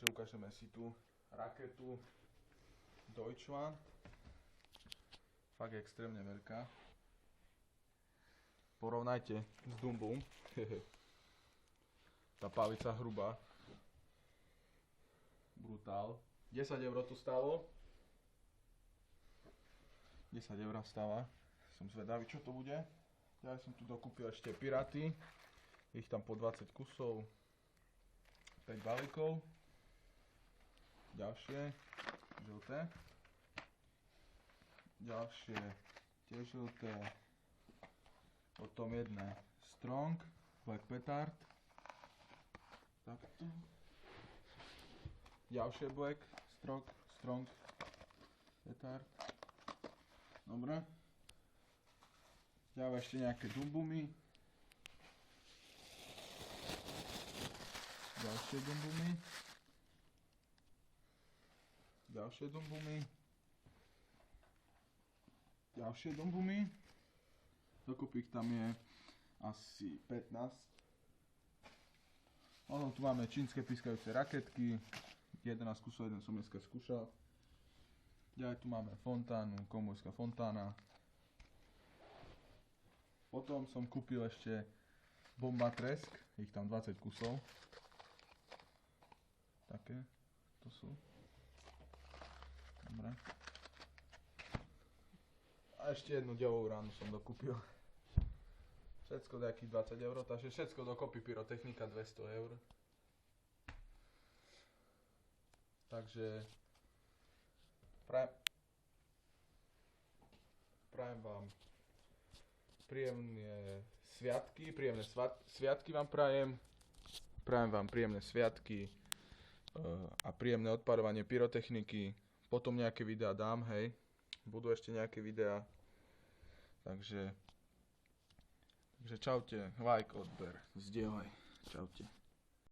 Takže ukážeme si tu raketu Deutschland. Fakt extrémne veľká. Porovnajte s Dumbum. Tá palica hrubá. Brutál. 10 eur to stálo. 10 eur stáva. Som zvedavý, čo to bude. Ja som tu dokúpil ešte Piraty. Ich tam po 20 kusov. 5 balíkov. Ďalšie. Žlté. Ďalšie. Tiež žlté. Potom jedné Strong. Black Petard. Takto. Ďalšie Black. Strong. Petard. Dobre. Ďalej ešte nejaké Dumbumy. Ďalšie Dumbumy. Ďalšie Dumbumy. Ďalšie Dumbumy. Dokopy ich tam je asi 15. Potom tu máme čínske pískajúce raketky. 11 kusov, jeden som dneska skúšal. Ďalej tu máme fontánu, Komojská fontána. Potom som kúpil ešte Bomba Tresk, ich tam 20 kusov. Také to sú. Dobre. A ešte jednu ďovú ránu som dokúpil. Všetko nejakých 20 eur, takže všetko dokopy pyrotechnika 200 eur. Takže prajem vám príjemné sviatky, sviatky vám prajem. Prajem vám príjemné sviatky a príjemné odparovanie pyrotechniky. Potom nejaké videá dám, hej. Budú ešte nejaké videá. Takže čaute, like, odber, zdieľaj. Čaute.